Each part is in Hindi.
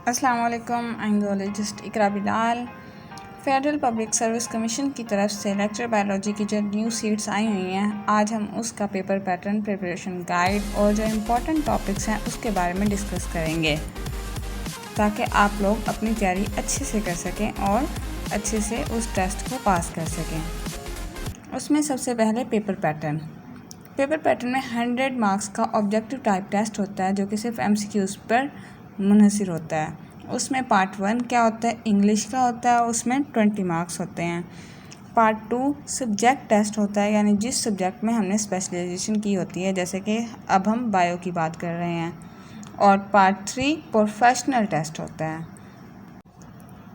अस्सलाम वालेकुम। I am zoologist Iqra Bilal. Federal public service commission की तरफ से लेक्चर बायोलॉजी की जो न्यू सीट्स आई हुई हैं, आज हम उसका पेपर पैटर्न, प्रिपरेशन गाइड और जो इम्पोर्टेंट टॉपिक्स हैं उसके बारे में डिस्कस करेंगे, ताकि आप लोग अपनी तैयारी अच्छे से कर सकें और अच्छे से उस टेस्ट को पास कर सकें। उसमें सबसे पहले पेपर पैटर्न में 100 मार्क्स का ऑब्जेक्टिव टाइप टेस्ट होता है, जो कि सिर्फ MCQs पर मुनहसर होता है। उसमें पार्ट 1 क्या होता है, इंग्लिश का होता है, उसमें 20 मार्क्स होते हैं। पार्ट 2 सब्जेक्ट टेस्ट होता है, यानी जिस सब्जेक्ट में हमने स्पेशलाइजेशन की होती है, जैसे कि अब हम बायो की बात कर रहे हैं। और पार्ट 3 प्रोफेशनल टेस्ट होता है।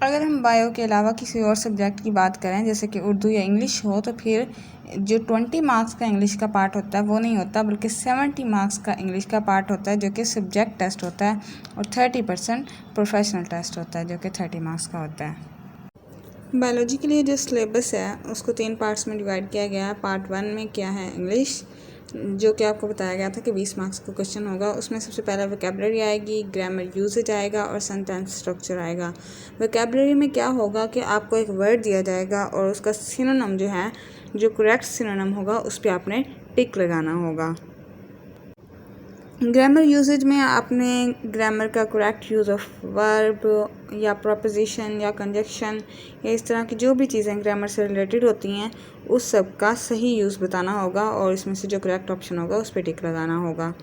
अगर हम बायो के अलावा किसी और सब्जेक्ट की बात करें, जैसे कि उर्दू या इंग्लिश हो, तो फिर जो 20 मार्क्स का इंग्लिश का पार्ट होता है वो नहीं होता, बल्कि 70 मार्क्स का इंग्लिश का पार्ट होता है, जो कि सब्जेक्ट टेस्ट होता है, और 30% प्रोफेशनल टेस्ट होता है, जो कि 30 मार्क्स का होता है। बायोलॉजी के लिए जो सिलेबस है उसको 3 पार्ट्स में डिवाइड किया गया है। पार्ट 1 में क्या है, इंग्लिश, जो कि आपको बताया गया था कि 20 मार्क्स का क्वेश्चन होगा। उसमें सबसे पहला वोकैबुलरी आएगी, ग्रामर यूसेज आएगा और सेंटेंस स्ट्रक्चर आएगा। वोकैबुलरी में क्या होगा कि आपको एक वर्ड दिया जाएगा और उसका सिनोनिम जो है, जो करेक्ट सिनोनिम होगा, उस पर आपने टिक लगाना होगा। ग्रामर यूसेज में आपने ग्रामर का करेक्ट यूज़ ऑफ वर्ब या प्रोपोजिशन या कंजक्शन या इस तरह की जो भी चीज़ें ग्रामर से रिलेटेड होती हैं, उस सब का सही यूज़ बताना होगा और इसमें से जो करेक्ट ऑप्शन होगा उस पर टिक लगाना होगा।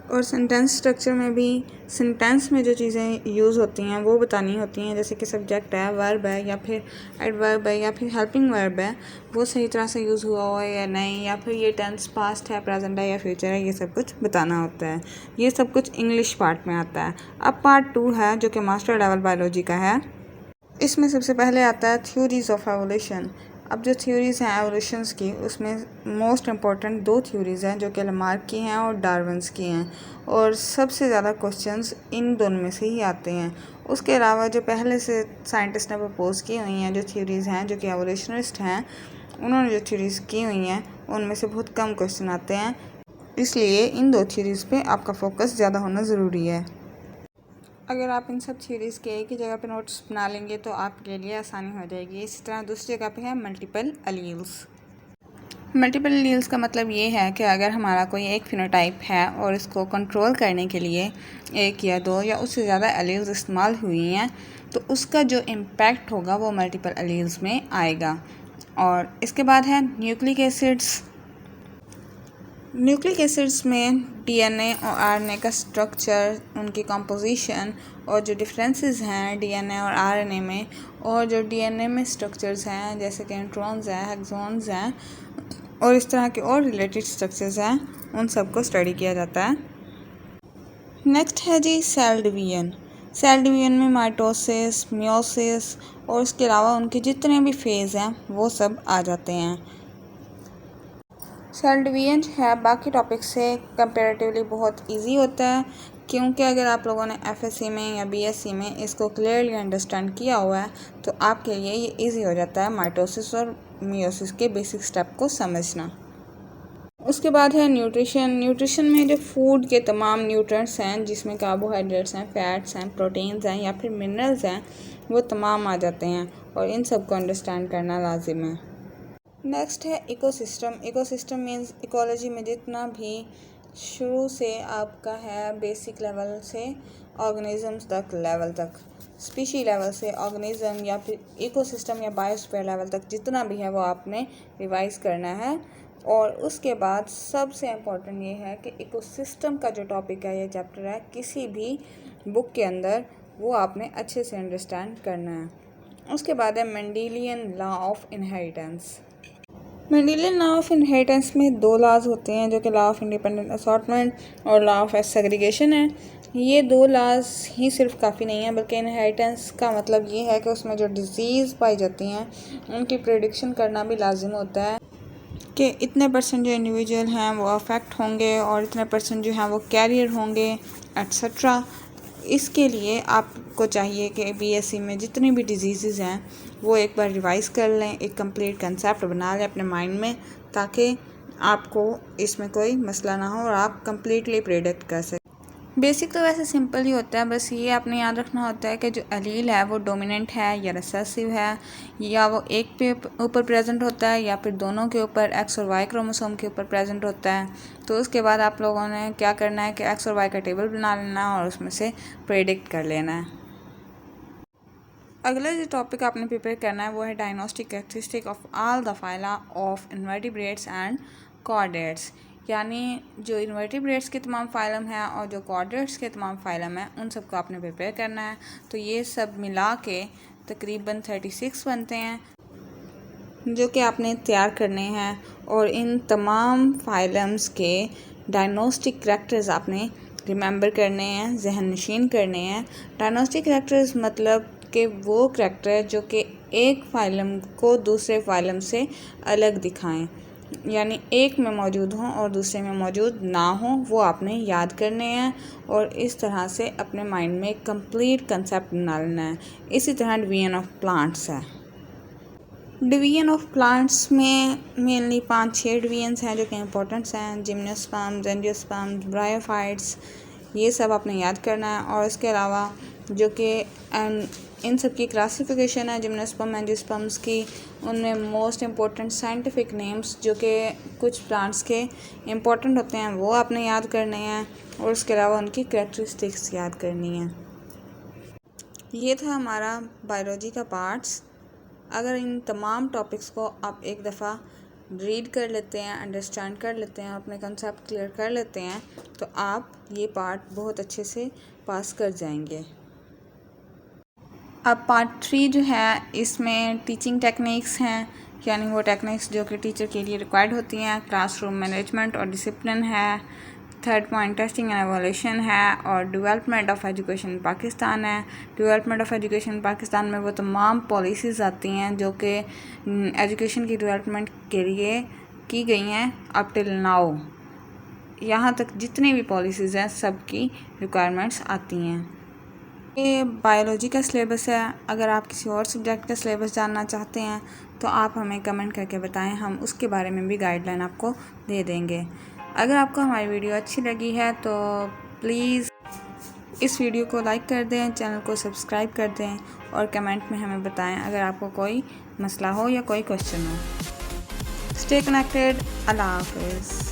और सेंटेंस स्ट्रक्चर में भी सेंटेंस में जो चीज़ें यूज़ होती हैं वो बतानी होती हैं, जैसे कि सब्जेक्ट है, वर्ब है, या फिर एडवर्ब है, या फिर हेल्पिंग वर्ब है, वो सही तरह से यूज़ हुआ हो या नहीं, या फिर ये टेंस पास्ट है, प्रेजेंट है या फ्यूचर है, ये सब कुछ बताना होता है। ये सब कुछ इंग्लिश पार्ट में आता है। अब पार्ट 2 है, जो कि मास्टर लेवल बायोलॉजी का है। इसमें सबसे पहले आता है थ्योरीज ऑफ एवोल्यूशन। अब जो थ्योरीज़ हैं एवोल्यूशंस की, उसमें मोस्ट इम्पॉर्टेंट 2 थ्योरीज़ हैं, जो कि लामार्क की हैं और डार्विन्स की हैं, और सबसे ज़्यादा क्वेश्चंस इन दोनों में से ही आते हैं। उसके अलावा जो पहले से साइंटिस्ट ने प्रपोज की हुई हैं जो थ्योरीज़ हैं, जो कि एवोल्यूशनिस्ट हैं, उन्होंने जो थ्योरीज़ की हुई हैं उनमें से बहुत कम क्वेश्चन आते हैं, इसलिए इन 2 थ्योरीज़ पे आपका फोकस ज़्यादा होना ज़रूरी है। अगर आप इन सब थ्योरीज़ के एक ही जगह पे नोट्स बना लेंगे तो आपके लिए आसानी हो जाएगी। इसी तरह दूसरी जगह पे है मल्टीपल एलील्स। मल्टीपल एलील्स का मतलब ये है कि अगर हमारा कोई एक फिनोटाइप है और इसको कंट्रोल करने के लिए 1 या 2 या उससे ज़्यादा एलील्स इस्तेमाल हुई हैं, तो उसका जो इम्पैक्ट होगा वो मल्टीपल एलील्स में आएगा। और इसके बाद है न्यूक्लिक एसिड्स। न्यूक्लिक एसिड्स में डीएनए और आरएनए का स्ट्रक्चर, उनकी कंपोजिशन और जो डिफरेंसेस हैं डीएनए और आरएनए में, और जो डीएनए में स्ट्रक्चर्स हैं जैसे कि इंट्रॉन्स हैं, हेक्सोन्स हैं और इस तरह के और रिलेटेड स्ट्रक्चर्स हैं, उन सब को स्टडी किया जाता है। नेक्स्ट है जी सेल डिवीजन। सेल डिवीजन में माइटोसिस, मियोसिस और उसके अलावा उनके जितने भी फेज़ हैं वो सब आ जाते हैं। सेल डिवीजन है बाकी टॉपिक से कंपैरेटिवली बहुत इजी होता है, क्योंकि अगर आप लोगों ने एफएससी में या बीएससी में इसको क्लियरली अंडरस्टैंड किया हुआ है तो आपके लिए ये इजी हो जाता है माइटोसिस और मियोसिस के बेसिक स्टेप को समझना। उसके बाद है न्यूट्रिशन। न्यूट्रिशन में जो फूड के तमाम न्यूट्रिएंट्स हैं, जिसमें कार्बोहाइड्रेट्स हैं, फैट्स हैं, प्रोटीन्स हैं या फिर मिनरल्स हैं, वो तमाम आ जाते हैं और इन सब को अंडरस्टैंड करना लाजिम है। नेक्स्ट है इकोसिस्टम। इकोसिस्टम मीन्स इकोलॉजी में जितना भी शुरू से आपका है बेसिक लेवल से ऑर्गेनिजम्स तक लेवल तक, स्पीशी लेवल से ऑर्गेनिज्म या फिर इकोसिस्टम या बायोस्फीयर लेवल तक जितना भी है वो आपने रिवाइज करना है। और उसके बाद सबसे इम्पोर्टेंट ये है कि इकोसिस्टम का जो टॉपिक है, ये चैप्टर है किसी भी बुक के अंदर, वो आपने अच्छे से अंडरस्टैंड करना है। उसके बाद है Mendelian law of inheritance. Mendelian law of inheritance में 2 लॉज होते हैं, जो कि लॉ ऑफ इंडिपेंडेंट असॉर्टमेंट और लॉ ऑफ सेग्रीगेशन है। ये 2 लॉज ही सिर्फ काफ़ी नहीं है, बल्कि इनहेरिटेंस का मतलब ये है कि उसमें जो डिजीज़ पाई जाती हैं उनकी प्रेडिक्शन करना भी लाजिम होता है कि इतने % जो इंडिविजुअल हैं वो अफेक्ट होंगे और इतने % जो हैं वो कैरियर होंगे एट्सट्रा। इसके लिए आपको चाहिए कि बीएससी में जितनी भी डिजीज़ हैं वो एक बार रिवाइज कर लें, एक कंप्लीट कंसेप्ट बना लें अपने माइंड में, ताकि आपको इसमें कोई मसला ना हो और आप कंप्लीटली प्रेडिक्ट कर सकें। बेसिक तो वैसे सिंपल ही होता है, बस ये आपने याद रखना होता है कि जो एलील है वो डोमिनेंट है या रिसेसिव है, या वो एक पे ऊपर प्रेजेंट होता है या फिर दोनों के ऊपर एक्स और वाई क्रोमोसोम के ऊपर प्रेजेंट होता है। तो उसके बाद आप लोगों ने क्या करना है कि एक्स और वाई का टेबल बना लेना है और उसमें से प्रेडिक्ट कर लेना है। अगला जो टॉपिक आपने प्रिपेयर करना है वो है diagnostic characteristic of all the phyla of invertebrates and chordates, यानी जो इन्वर्टिब्रेट्स के तमाम फाइलम हैं और जो कॉर्डेट्स के तमाम फाइलम हैं उन सबको आपने प्रिपेयर करना है। तो ये सब मिला के तकरीबन 36 बनते हैं जो कि आपने तैयार करने हैं, और इन तमाम फाइलम्स के डायग्नोस्टिक करैक्टर्स आपने रिमेंबर करने हैं, जहन नशीन करने हैं। डायग्नोस्टिक करैक्टर्स मतलब कि वो करैक्टर जो कि एक फाइलम को दूसरे फाइलम से अलग दिखाएं, यानी एक में मौजूद हों और दूसरे में मौजूद ना हों, वो आपने याद करने हैं और इस तरह से अपने माइंड में एक कंप्लीट कंसेप्ट बना लेना है। इसी तरह डिवीजन ऑफ प्लांट्स है। डिवीजन ऑफ प्लांट्स में मेनली 5-6 डिवीजन्स हैं जो कि इम्पोर्टेंट्स हैं, जिम्नोस्पर्म्स, एंजियोस्पर्म्स, ब्रायोफाइट्स, ये सब आपने याद करना है। और इसके अलावा जो कि इन सब की क्लासिफिकेशन है जिम्नोस्पर्म एंजियोस्पर्म्स की, उनमें मोस्ट इम्पोर्टेंट साइंटिफिक नेम्स जो कि कुछ प्लांट्स के इम्पोर्टेंट होते हैं वो आपने याद करने हैं, और उसके अलावा उनकी कैरेक्टरिस्टिक्स याद करनी है। ये था हमारा बायोलॉजी का पार्ट्स। अगर इन तमाम टॉपिक्स को आप एक दफ़ा रीड कर लेते हैं, अंडरस्टैंड कर लेते हैं, अपने कंसेप्ट क्लियर कर लेते हैं, तो आप ये पार्ट बहुत अच्छे से पास कर जाएंगे। अब पार्ट 3 जो है इसमें टीचिंग टेक्निक्स हैं, यानी वो टेक्निक्स जो कि टीचर के लिए रिक्वायर्ड होती हैं। क्लासरूम मैनेजमेंट और डिसिप्लिन है। Third point testing and evolution है, और development of education in Pakistan है। Development of education in Pakistan में वो तमाम पॉलिसीज़ आती हैं जो कि एजुकेशन की डेवलपमेंट के लिए की गई हैं अप टिल नाउ। यहाँ तक जितनी भी पॉलिसीज़ हैं सब की रिक्वायरमेंट्स आती हैं। ये बायोलॉजी का सिलेबस है। अगर आप किसी और सब्जेक्ट का सिलेबस जानना चाहते हैं तो आप हमें कमेंट करके बताएं, हम उसके बारे में भी गाइडलाइन आपको दे देंगे। अगर आपको हमारी वीडियो अच्छी लगी है तो प्लीज़ इस वीडियो को लाइक कर दें, चैनल को सब्सक्राइब कर दें और कमेंट में हमें बताएं अगर आपको कोई मसला हो या कोई क्वेश्चन हो। Stay connected. अल्लाह हाफ़िज़।